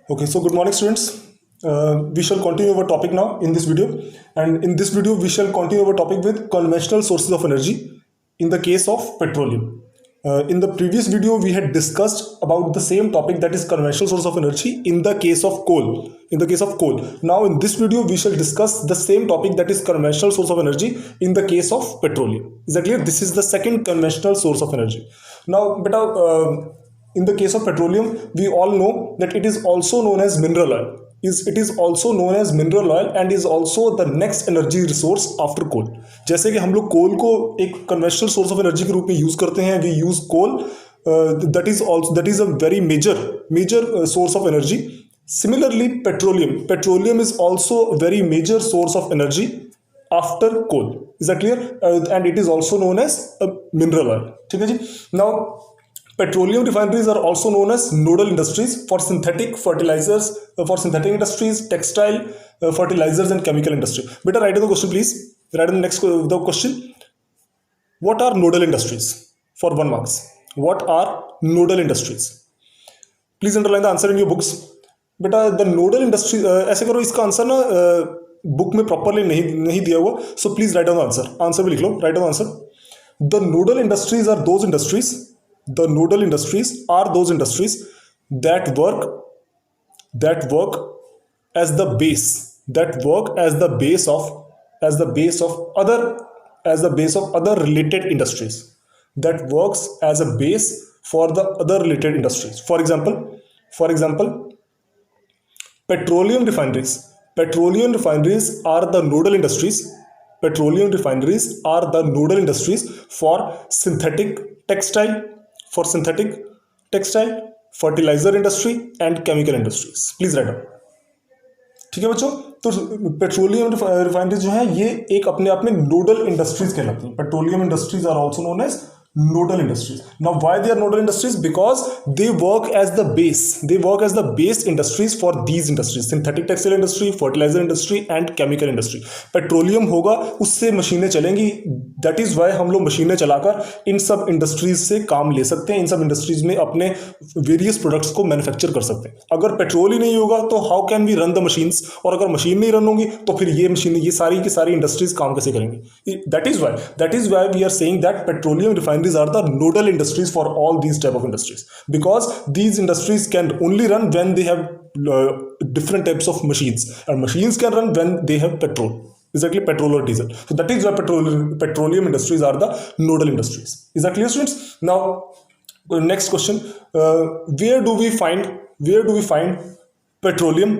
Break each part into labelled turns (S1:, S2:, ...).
S1: Okay, so good morning, students. We shall continue our topic now in this video, and in this video, we shall continue our topic with conventional sources of energy in the case of petroleum. In the previous video, we had discussed about the same topic, that is conventional source of energy in the case of coal. In the case of coal, now in this video, we shall discuss the same topic, that is conventional source of energy in the case of petroleum. Is that clear? This is the second conventional source of energy. Now, in the case of petroleum, we all know that it is also known as mineral oil. It is also known as mineral oil and is also the next energy resource after coal. जैसे कि हम लोग कोल को एक conventional source of energy के रूप में use करते हैं, we use coal, that is a very major source of energy. Similarly, petroleum is also a very major source of energy after coal. Is that clear? And it is also known as a mineral oil. ठीक है जी. Now, petroleum refineries are also known as nodal industries for synthetic fertilizers, for synthetic industries, textile, fertilizers, and chemical industry. Beta, write down the question, please. Write down the question. What are nodal industries? For 1 marks. What are nodal industries? Please underline the answer in your books. बेटा the nodal industry, ऐसे करो, इसका answer ना book में properly नहीं दिया हुआ, so please write down answer भी लिख लो. Write down answer. The nodal industries are those industries The nodal industries are those industries that work as the base of other related industries, that works as a base for the other related industries. For example, petroleum refineries are the nodal industries. Petroleum refineries are the nodal industries for synthetic textile, fertilizer industry and chemical industries. Please write down. ठीक है बच्चों, तो petroleum refineries जो है ये एक अपने आप में नोडल इंडस्ट्रीज कहलाती हैं. Petroleum industries are also known as nodal industries. Now, why they are nodal industries? Because they work as the base industries for these industries: synthetic textile industry, fertilizer industry and chemical industry. Petroleum होगा, उससे मशीनें चलेंगी. That is Y हम लोग मशीनें चलाकर इन सब industries से काम ले सकते हैं, इन सब इंडस्ट्रीज में अपने वेरियस प्रोडक्ट्स को मैन्युफैक्चर कर सकते हैं. अगर पेट्रोल ही नहीं होगा तो how can we run the machines, और अगर मशीन नहीं रन होंगी तो फिर ये मशीनें, ये सारी की सारी इंडस्ट्रीज काम कैसे करेंगी? That is why we are saying that petroleum refineries are the nodal industries for all these type of industries, because these industries can only run when they have different types of machines, and machines can run when they have petrol, exactly petrol or diesel. So that is why petroleum industries are the nodal industries. Is that clear, students? Now, next question. Where do we find petroleum?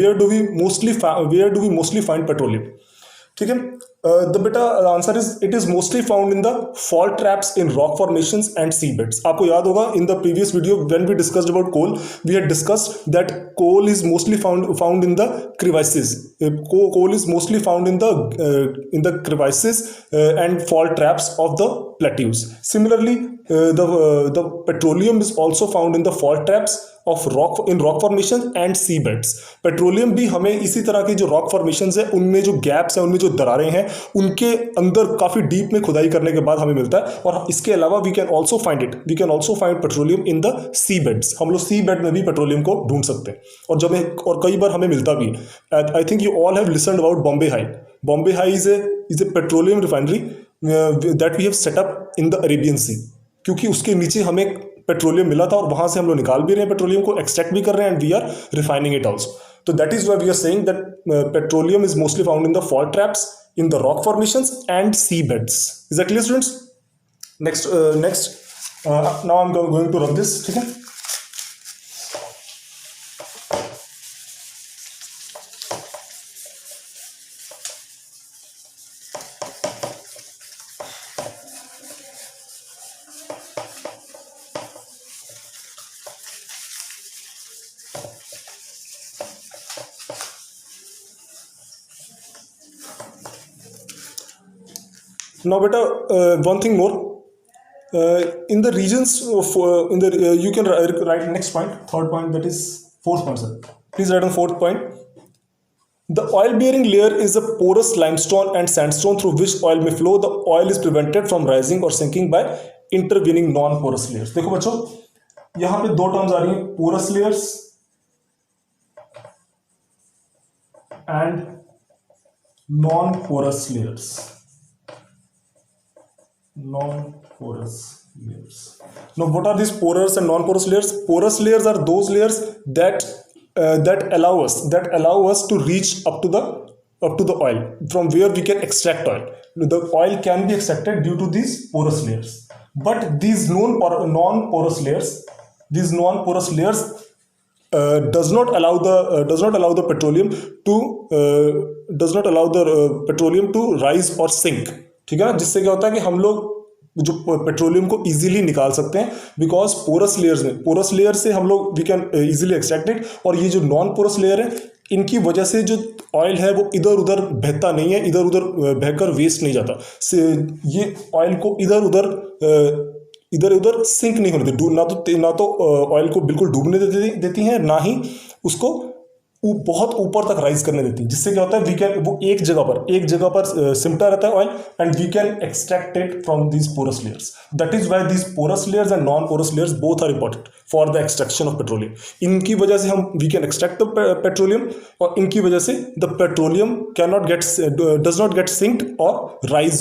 S1: Where do we mostly find petroleum? ठीक है. The answer is, it is mostly found in the fault traps in rock formations and seabeds. आपको याद होगा, in the previous video when we discussed about coal, we had discussed that coal is mostly found in the crevices. Coal is mostly found in the crevices and fault traps of the plateaus. Similarly, the petroleum is also found in the fault traps of rock formations and seabeds. Petroleum भी हमें इसी तरह की जो rock formations है, उनमें जो gaps हैं, उनमें जो दरारें हैं, उनके अंदर काफी डीप में खुदाई करने के बाद हमें मिलता है. और इसके अलावा we can also find petroleum in the sea beds. हम लोग सी बेड में भी पेट्रोलियम को ढूंढ सकते हैं, और कई बार हमें मिलता भी है. I think you all have listened about Bombay High. Bombay High is a petroleum refinery that we have set up in the Arabian sea, क्योंकि उसके नीचे हमें पेट्रोलियम मिला था और वहां से हम लोग निकाल भी रहे हैं पेट्रोलियम को, एक्सट्रैक्ट भी कर रहे हैं, and we are refining it also. तो that is why we are saying that petroleum is mostly found in the fault traps, in the rock formations and sea beds. Is that clear, students? Next now I am going to run this. ठीक है. Now, beta, one thing more. In the regions of you can write next point, third point, that is fourth point, sir. Please write on fourth point. The oil-bearing layer is a porous limestone and sandstone through which oil may flow. The oil is prevented from rising or sinking by intervening non-porous layers. देखो बच्चों, यहाँ पे दो terms आ रही हैं, porous layers and non-porous layers. Non-porous layers. Now, what are these porous and non-porous layers? Porous layers are those layers that allow us to reach up to the oil, from where we can extract oil. The oil can be extracted due to these porous layers. But these non-porous layers does not allow the petroleum to rise or sink. ठीक है ना, जिससे क्या होता है कि हम लोग जो पेट्रोलियम को इजीली निकाल सकते हैं, बिकॉज पोरस लेयर से हम लोग we can easily extract it. और ये जो नॉन पोरस लेयर है, इनकी वजह से जो ऑयल है वो इधर उधर बहता नहीं है, इधर उधर बहकर वेस्ट नहीं जाता. ये ऑयल को इधर उधर सिंक नहीं होने देती. ना तो ऑयल को बिल्कुल डूबने देती हैं, ना ही उसको बहुत ऊपर तक राइज करने देती है. जिससे क्या होता है, वो एक जगह पर सिमटा रहता है oil, and we can extract it from these porous layers. That is why these porous layers and non porous layers both are important for the extraction of petroleum. इनकी वजह से we can extract the petroleum, और इनकी वजह से the petroleum does not get sinked और rise.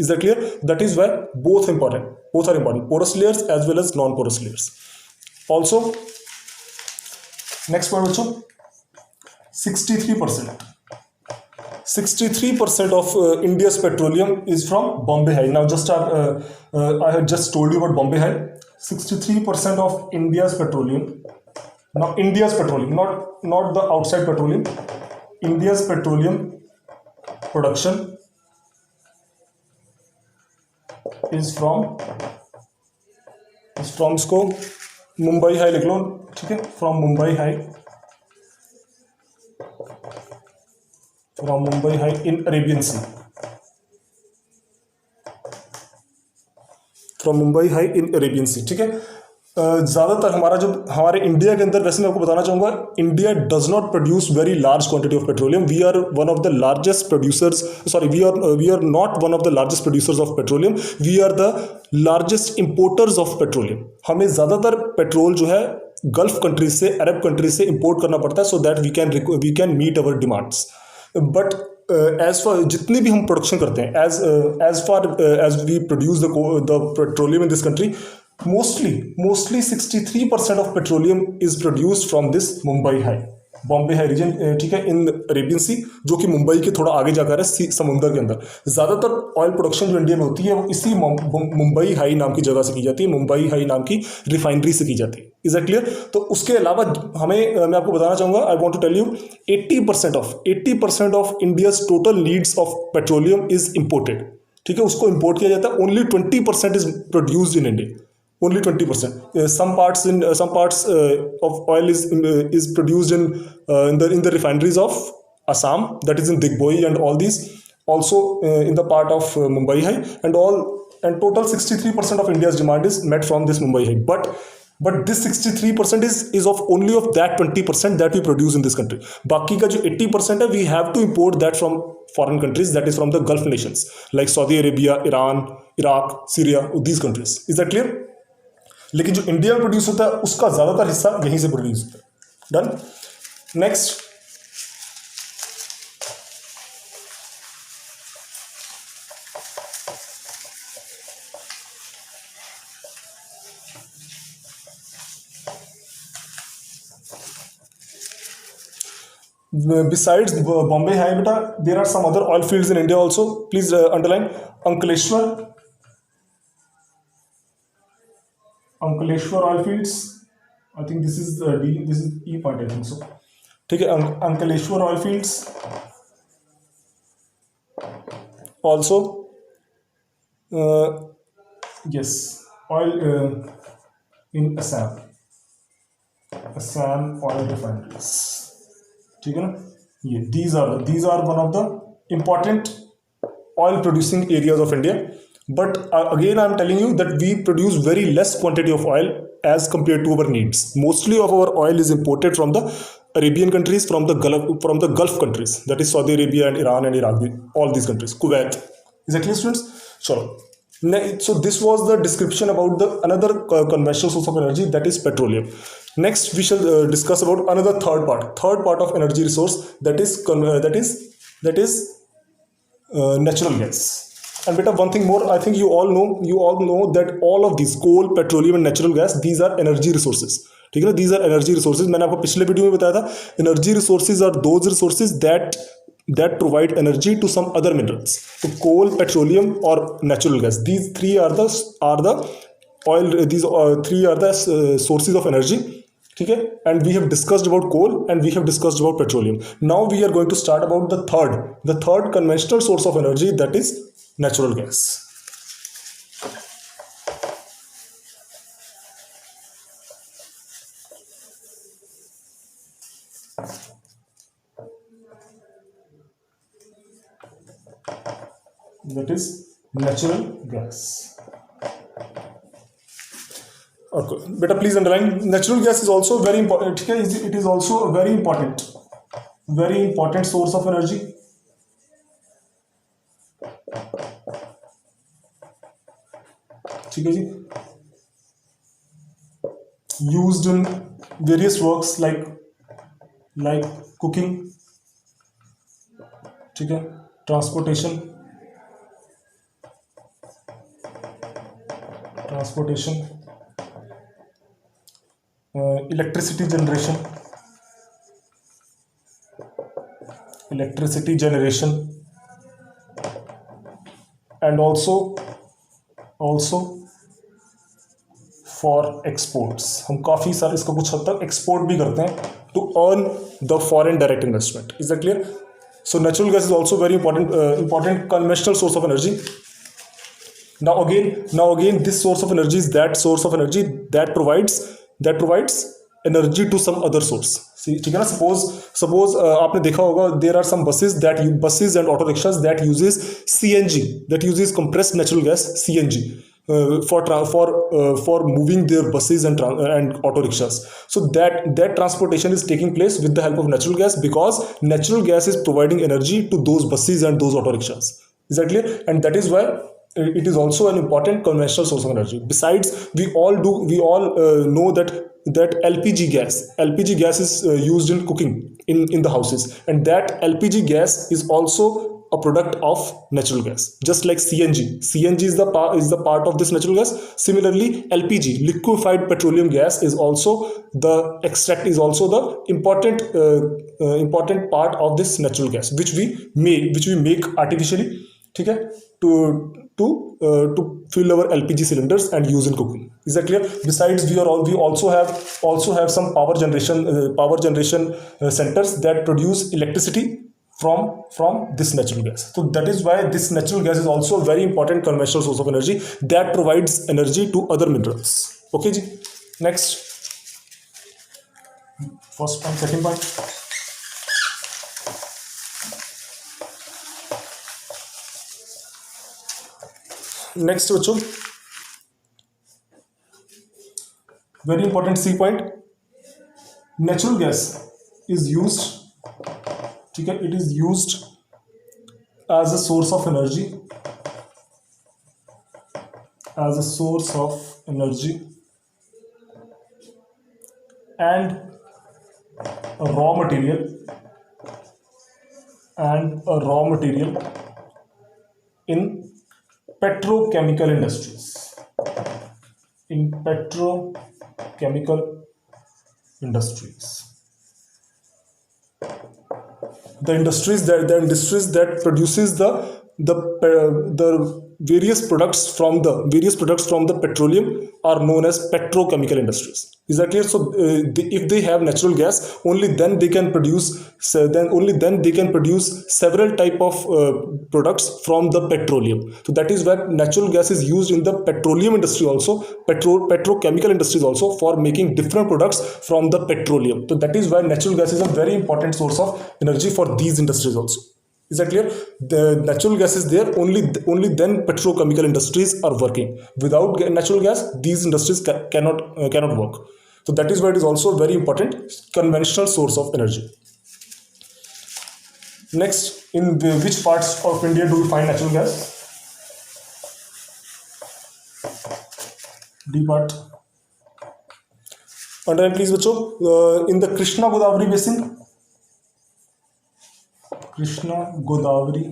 S1: Is that clear? That is why both are important, porous layers as well as non-porous layers. Also, next point बच्चों, 63% of India's petroleum is from Bombay High. Now I had just told you about Bombay High. 63% of India's petroleum, not the outside petroleum, India's petroleum production is from इसको Mumbai high लिख लो. ठीक है, from Mumbai High in Arabian sea. ठीक है. ज़्यादातर हमारे India के अंदर, वैसे मैं आपको बताना चाहूँगा, India does not produce very large quantity of petroleum. We are one of the largest producers, we are not one of the largest producers of petroleum. We are the largest importers of petroleum. हमें ज़्यादातर petrol जो है gulf countries से, अरब countries से import करना पड़ता है, so that we can meet our demands. But as far जितनी भी हम प्रोडक्शन करते हैं, as we produce the petroleum in this country, mostly 63% of petroleum is produced from this Bombay High region. ठीक है, इन अरेबियन सी, जो कि मुंबई के थोड़ा आगे जाकर है समुंदर के अंदर. ज़्यादातर ऑयल प्रोडक्शन जो इंडिया में होती है वो इसी मुंबई हाई नाम की जगह से की जाती है, मुंबई हाई नाम की रिफाइनरी से की जाती है. Is that clear? तो उसके अलावा मैं आपको बताना चाहूँगा, I want to tell you, 80% of India's total needs of petroleum is imported. ठीक है, उसको इम्पोर्ट किया जाता है. Only 20% is produced in India. Only 20%. Some parts of oil is produced in the refineries of Assam, that is in Digboi and all these. Also in the part of Mumbai High, and total 63% of India's demand is met from this Mumbai High. But this 63% is only of that 20% that we produce in this country. बाकी का जो 80% है, we have to import that from foreign countries, that is from the Gulf nations like Saudi Arabia, Iran, Iraq, Syria, these countries. Is that clear? लेकिन जो India में produce होता है उसका ज़्यादातर हिस्सा यहीं से प्रोड्यूस होता है. Done. Next, besides Bombay High, beta, there are some other oil fields in India also. Please underline Ankleshwar oil fields. I think this is D. This is E part, I think so. ठीक है, Ankleshwar oil fields. Also, yes, oil in Assam oil refineries. ठीक है ना? ये these are one of the important oil producing areas of India. But again, I'm telling you that we produce very less quantity of oil as compared to our needs. Mostly of our oil is imported from the Arabian countries, from the Gulf countries, that is Saudi Arabia and Iran and Iraq, all these countries, Kuwait. Is that clear, students? Sure. So this was the description about the another conventional source of energy, that is petroleum. Next, we shall discuss about another third part of energy resource, that is natural gas. And beta, one thing more, I think you all know that all of these coal, petroleum and natural gas, these are energy resources. ठीक है ना, these are energy resources. मैंने आपको पिछले video में बताया था, energy resources are those resources that provide energy to some other minerals. So coal, petroleum or natural gas, these three are the oil, these three are the sources of energy. ठीक है, and we have discussed about coal and we have discussed about petroleum. Now we are going to start about the third conventional source of energy, that is natural gas. That is natural gas. Okay, better please underline, natural gas is also very important. It is also a very important source of energy. ठीक है जी, used in various works like cooking, ठीक है, transportation, electricity generation, and also for exports. हम काफ़ी सारे इसको कुछ हद तक एक्सपोर्ट भी करते हैं to earn the foreign direct investment. Is that clear? So natural gas is also very important conventional source of energy. Now again, this source of energy is that source of energy that provides energy to some other source. See, ठीक है ना, suppose आपने देखा होगा, there are some buses and auto rickshaws that uses CNG, that uses compressed natural gas, CNG. For moving their buses and auto rickshaws. So that transportation is taking place with the help of natural gas, because natural gas is providing energy to those buses and those auto rickshaws. Is that clear? And that is why it is also an important conventional source of energy. Besides, we all know that LPG gas is used in cooking in the houses, and that LPG gas is also a product of natural gas, just like CNG is the part of this natural gas. Similarly, LPG, liquefied petroleum gas, is also the important part of this natural gas, which we make artificially, ठीक है, to fill our LPG cylinders and use in cooking. Is that clear? Besides, we also have some power generation centers that produce electricity from this natural gas. So that is why this natural gas is also a very important conventional source of energy that provides energy to other minerals. Okay ji, next, first point, second point. Next बच्चों, very important C point, natural gas is used, ठीक है, it is used as a source of energy, and a raw material in petrochemical industries. The industries that produces the various products from the petroleum are known as petrochemical industries. Is that clear? So if they have natural gas, only then they can produce several type of products from the petroleum. So that is why natural gas is used in the petroleum industry also, petrochemical industries also, for making different products from the petroleum. So that is why natural gas is a very important source of energy for these industries also. Is that clear? The natural gas is there, only then petrochemical industries are working. Without natural gas, these industries cannot work. So that is why it is also a very important conventional source of energy. Next, in which parts of India do we find natural gas? D part. Underline please बच्चों. In the Krishna Godavari basin, Krishna Godavari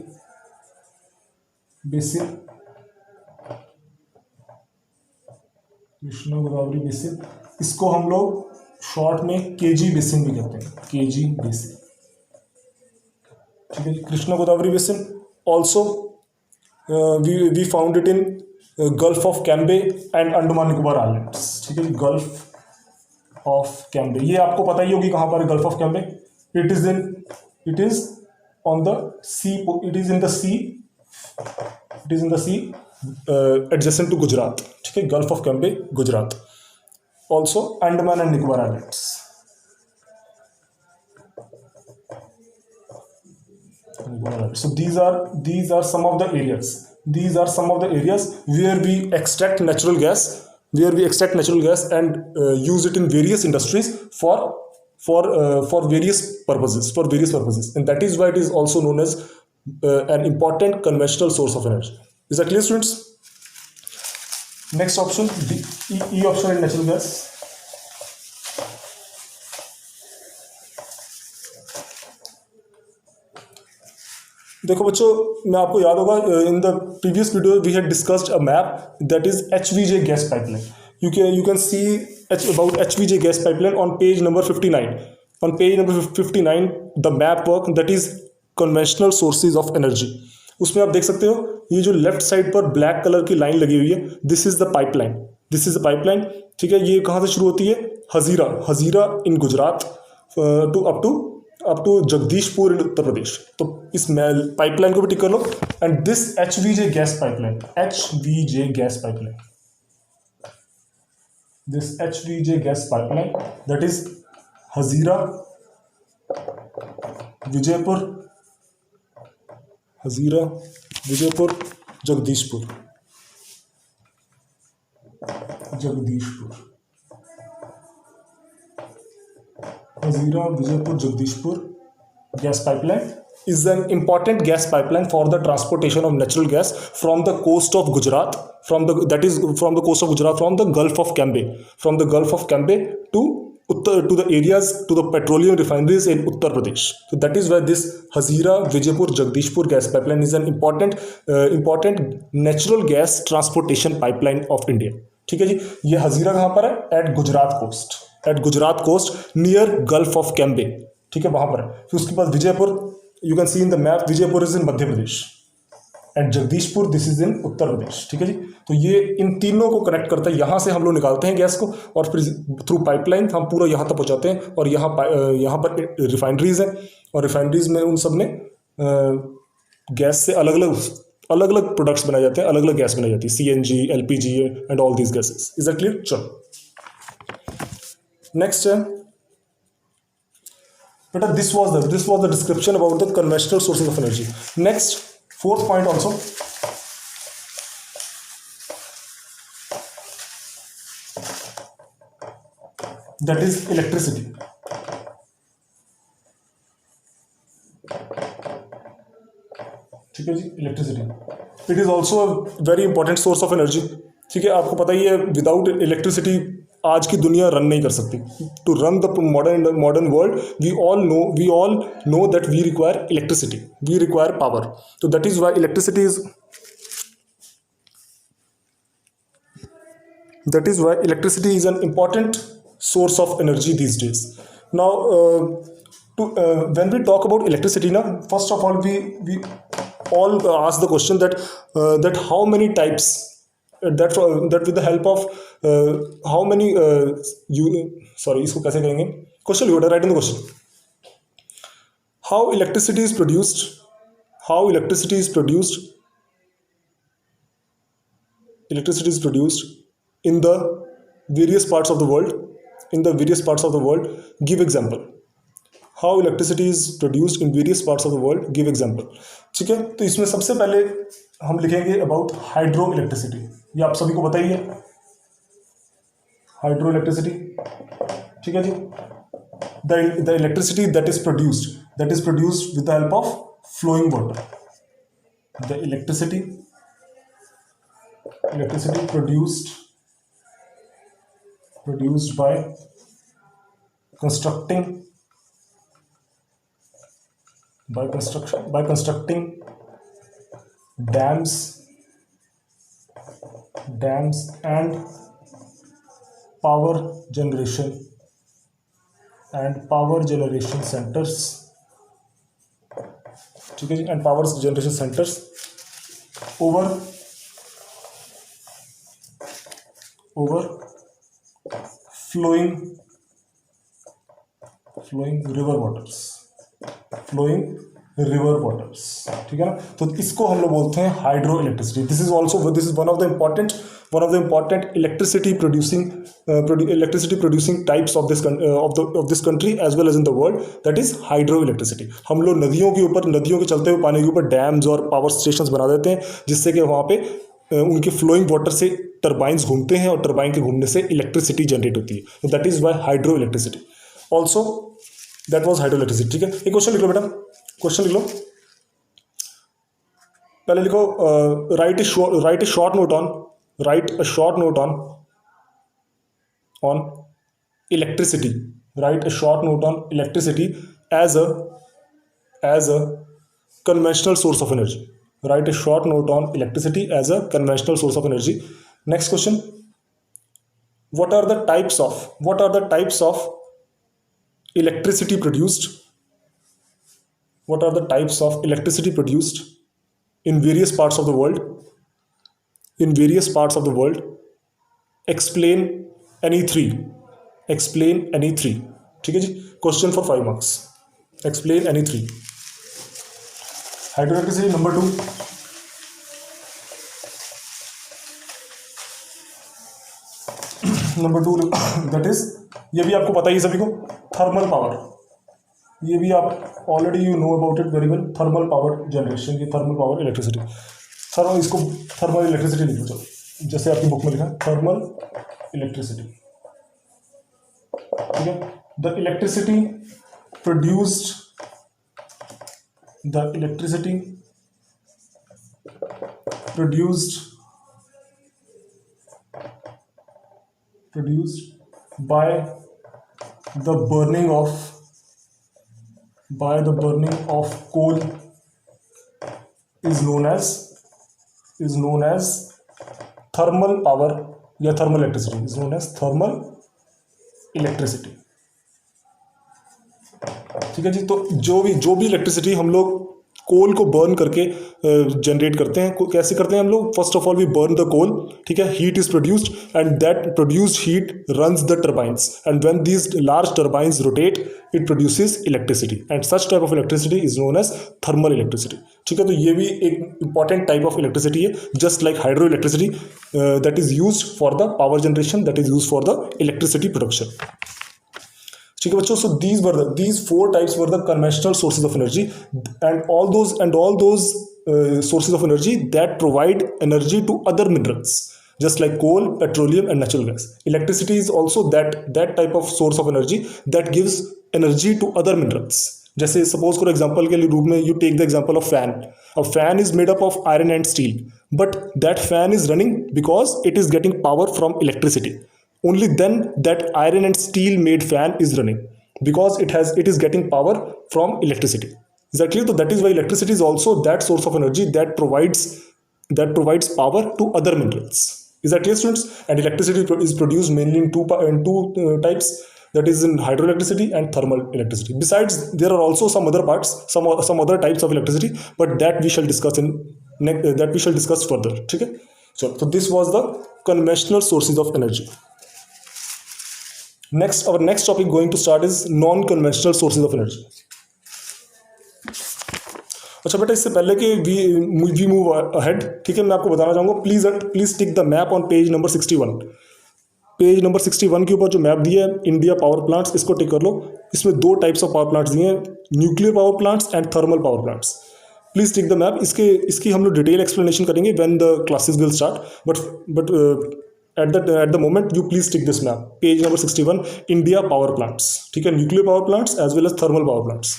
S1: basin, Krishna Godavari basin, इसको हम लोग short में KG basin भी कहते हैं, KG basin. ठीक है, Krishna Godavari basin. Also we found it in gulf of Cambay and Andaman Nicobar islands. ठीक है, गल्फ ऑफ कैम्बे, ये आपको पता ही होगी कहाँ पर है gulf of Cambay. It is on the sea, it is in the sea, it is in the sea adjacent to Gujarat. ठीक है, gulf of Cambay, Gujarat. Also Andaman and Nicobar islands. So these are some of the areas. These are some of the areas where we extract natural gas, and use it in various industries for various purposes, and that is why it is also known as an important conventional source of energy. Is that clear, students? Next option, E option in natural gas. देखो बच्चों, मैं आपको याद होगा in the previous video we had discussed a map that is HVJ gas pipeline. You can see about HVJ gas pipeline on page number 59. On page number 59, the map work that is conventional sources of energy. उसमें आप देख सकते हो ये जो left side पर black colour की line लगी हुई है, this is the pipeline, this is the pipeline. ठीक है, ये कहाँ से शुरू होती है? Hazira in Gujarat up to Jagdishpur in Uttar Pradesh. तो इस पाइपलाइन को भी टिक कर लो. And this HVJ gas pipeline, HVJ gas pipeline, this HVJ gas pipeline, that is Hazira Vijaypur Jagdishpur. Hazira Vijaypur Jagdishpur gas pipeline is an important gas pipeline for the transportation of natural gas from the coast of Gujarat, from the Gulf of Cambay to the areas, to the petroleum refineries in Uttar Pradesh. So that is why this Hazira Vijaypur Jagdishpur gas pipeline is an important natural gas transportation pipeline of India. ठीक है जी, ये हजीरा कहाँ पर है? At Gujarat coast near gulf of Cambay. ठीक है, वहां पर है. फिर उसके बाद Vijaypur, you can see in the map, Vijaypur is in Madhya Pradesh and Jagdishpur this is in Uttar Pradesh. ठीक है जी, तो ये इन तीनों को कनेक्ट करता है. यहाँ से हम लोग निकालते हैं गैस को और फिर थ्रू पाइपलाइन हम पूरा यहाँ तक पहुँचाते हैं. और यहाँ पर रिफाइनरीज हैं और रिफाइनरीज में उन सब ने गैस से अलग अलग प्रोडक्ट्स बनाए जाते हैं, अलग अलग गैस बनाई जाती है, CNG, LPG and all these gases. Is that clear? चलो नेक्स्ट है बेटा, this was the description about the conventional sources of energy. Next, fourth point also, that is electricity. ठीक है जी, electricity, it is also a very important source of energy. ठीक है, आपको पता ही है विदाउट इलेक्ट्रिसिटी आज की दुनिया रन नहीं कर सकती. To run the modern world we all know that we require electricity, we require power. तो that is why electricity is an important source of energy these days. Now, when we talk about electricity, now first of all we all ask the question that how many types, that with the help of how many इसको कैसे करेंगे? Question you right in the question. How electricity is produced in the various parts of the world. Give example. How electricity is produced in various parts of the world. Give example. ठीक है, तो इसमें सबसे पहले हम लिखेंगे about hydro electricity. ये आप सभी को बताइए, हाइड्रो इलेक्ट्रिसिटी. ठीक है जी, the electricity that is produced with the help of flowing water. The electricity produced by constructing by constructing dams and power generation centers, ठीक है जी, and power generation centers over flowing river waters, ठीक है ना। तो इसको हम लोग बोलते हैं hydro electricity. This is one of the important electricity producing types of this country as well as in the world, that is hydro electricity. नदियों के चलते हुए पानी के ऊपर डैम्स और पावर स्टेशंस बना देते हैं, जिससे कि वहाँ पे उनके फ्लोइंग वाटर से टर्बाइंस घूमते हैं और टर्बाइन के घूमने से इलेक्ट्रिसिटी जनरेट होती है। तो that is why hydro electricity. Also that was hydro electricity, ठीक है। एक क्वेश्चन लिख लो बेटा, क्वेश्चन लिख लो। पहले लिखो write a short note on electricity. Write a short note on electricity as a conventional source of energy. Write a short note on electricity as a conventional source of energy. Next question. What are the types of electricity produced? What are the types of electricity produced in various parts of the world? Explain any three. ठीक है जी। Question for 5 marks. Explain any three. Hydroelectricity number 2, that is, ये भी आपको पता ही सभी को, thermal power. ये भी आप already you know about it very well. Thermal power generation, ये थर्मल पावर इलेक्ट्रिसिटी। इसको थर्मल इलेक्ट्रिसिटी लिखो, चलो, जैसे आपकी बुक में लिखा है थर्मल इलेक्ट्रिसिटी, ठीक है। The electricity produced by the burning of coal is known as thermal power या thermal electricity, is known as thermal electricity, ठीक है जी। तो जो भी इलेक्ट्रिसिटी हम लोग कोल को बर्न करके जनरेट करते हैं, कैसे करते हैं हम लोग? First of all we burn the coal, ठीक है। Heat is produced and that produced heat runs the turbines, and when these large turbines rotate it produces electricity, and such type of electricity is known as thermal electricity, ठीक है। तो ये भी एक important type of electricity है, just like hydro electricity that is used for the power generation, that is used for the electricity production, ठीक है बच्चों। सो these 4 types were the conventional sources of energy, and all those sources of energy that provide energy to other minerals, just like coal, petroleum and natural gas. Electricity is also that type of source of energy that gives energy to other minerals. जैसे suppose करो example के रूप में you take the example of fan. A fan is made up of iron and steel, but that fan is running because it is getting power from electricity. Only then that iron and steel made fan is running, because it is getting power from electricity. Exactly. So that is why electricity is also that source of energy that provides power to other minerals. Is that clear, students? And electricity is produced mainly in two types, that is in hydroelectricity and thermal electricity. Besides, there are also some other parts, some other types of electricity, but that we shall discuss further, ठीक है। So this was the conventional sources of energy. Next, our next topic going to start is non-conventional sources of energy. अच्छा बेटा, इससे पहले कि we move ahead, ठीक है, मैं आपको बताना चाहूँगा, please tick the map on page number 61। Page number 61 के ऊपर जो मैप दिया है इंडिया पावर प्लांट्स, इसको टिक कर लो। इसमें 2 टाइप्स ऑफ पावर प्लांट्स दिए हैं, nuclear power plants and thermal power plants. Please tick the map. इसकी हम लोग डिटेल एक्सप्लेनेशन करेंगे when the classes will start, but at the moment you please tick this map, page number 61, India power plants, ठीक है, nuclear power plants as well as thermal power plants.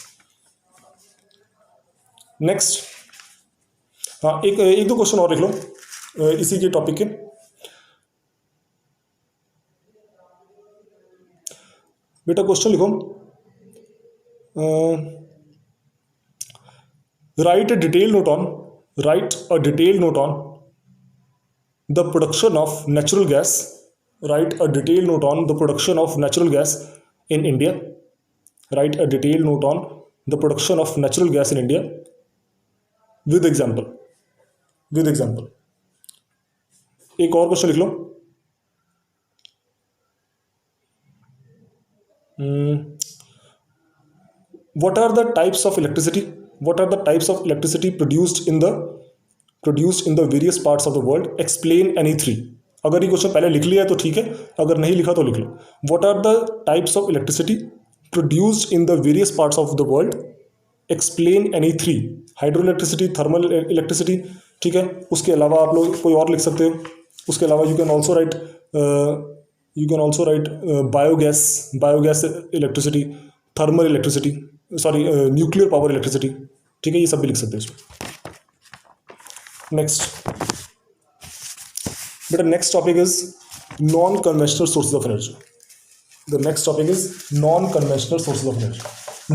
S1: Next, हाँ, एक दो question और लिख लो इसी के टॉपिक के। बेटा क्वेश्चन लिखो, write a detail note on, right a detail note on the production of natural gas, write a detailed note on the production of natural gas in India, write a detailed note on the production of natural gas in India with example, with example. एक और question लिख लो, what are the types of electricity, what are the types of electricity produced in the various parts of the world, explain any three. अगर ये question पहले लिख लिया तो ठीक है, अगर नहीं लिखा तो लिख लो. What are the types of electricity produced in the various parts of the world, explain any three. Hydro electricity, thermal electricity, ठीक है. उसके अलावा आप लोग कोई और लिख सकते हो. उसके अलावा you can also right biogas electricity, thermal electricity, sorry nuclear power electricity, ठीक है. ये सब भी लिख सकते हैं इसमें. नेक्स्ट बेटा, next topic is non conventional sources of energy. The next topic is non-conventional sources of energy.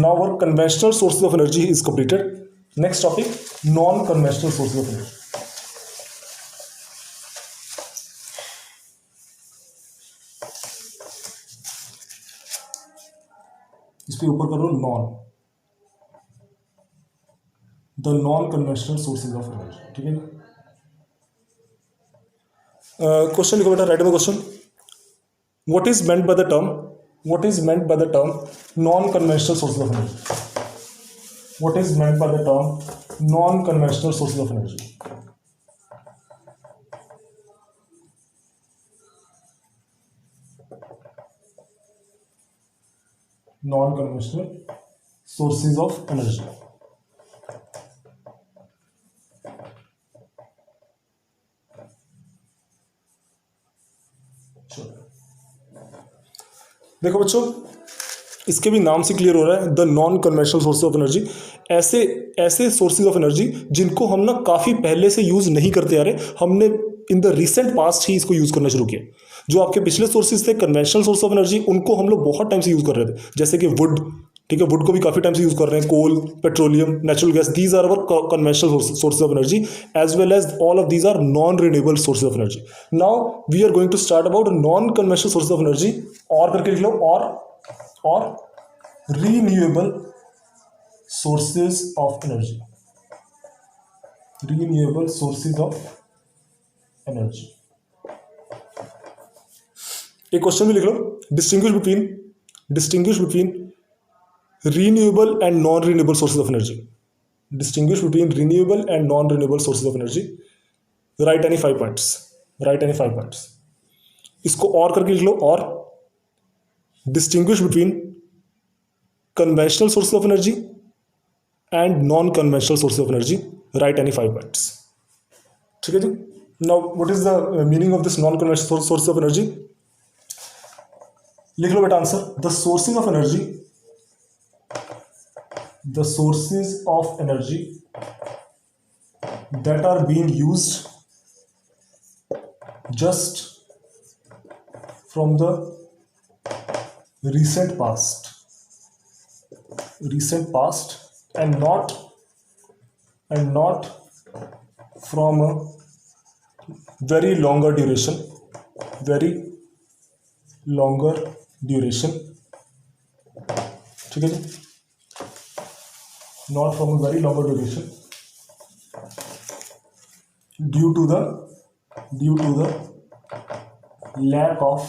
S1: Now our conventional sources of energy is completed. Next topic, non-conventional sources of energy. इसके ऊपर करो non, the non conventional sources of energy, ठीक है. Question लिखो बेटा, right में question. What is meant by the term non-conventional sources of energy? What is meant by the term non-conventional sources of energy? Non-conventional sources of energy. देखो बच्चों, इसके भी नाम से क्लियर हो रहा है, the non conventional sources of energy. ऐसे सोर्सेज ऑफ एनर्जी जिनको हम ना काफ़ी पहले से यूज़ नहीं करते आ रहे, हमने इन द रिसेंट पास्ट ही इसको यूज़ करना शुरू किया. जो आपके पिछले सोर्सेज थे कन्वेंशनल सोर्स ऑफ एनर्जी, उनको हम लोग बहुत टाइम से यूज़ कर रहे थे. जैसे कि वुड, ठीक है, वुड को भी काफ़ी टाइम से यूज़ कर रहे हैं. Coal, petroleum, natural gas, these are our conventional sources of energy, as well as all of these are non renewable sources of energy. Now we are going to start about non conventional sources of energy. और करके लिख लो, और renewable sources of energy, renewable sources of energy. एक question भी लिख लो, distinguish between renewable and non renewable sources of energy. Distinguish between renewable and non renewable sources of energy. Write any 5 points. इसको और करके लिख लो, और distinguish between conventional sources of energy and non-conventional sources of energy. Write any 5 points. ठीक है जी. Now what is the meaning of this non-conventional sources of energy? लिख लो बेटा answer. The sources of energy that are being used just from the recent past and not from a very longer duration, ठीक है जी. Not from a very longer duration, due to the lack of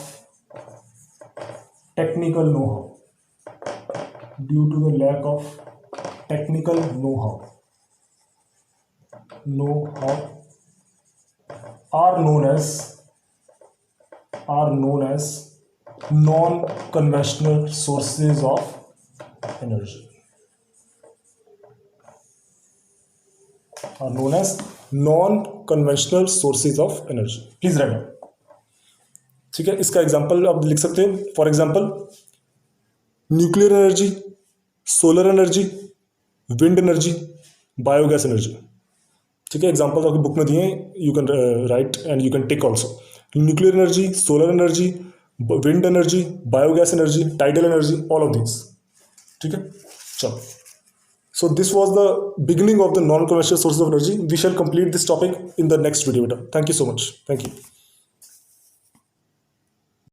S1: technical know-how, are known as non-conventional sources of energy. Are known as non-conventional sources of energy. Please write down. ठीक है. इसका example आप लिख सकते हैं. For example, nuclear energy, solar energy, wind energy, biogas energy. ठीक है. Example आपकी बुक में दिए हैं, you can write and you can tick also. Nuclear energy, solar energy, wind energy, biogas energy, tidal energy, all of these. ठीक है, चलो। So this was the beginning of the non-conventional sources of energy. We shall complete this topic in the next video. Thank you so much. Thank you.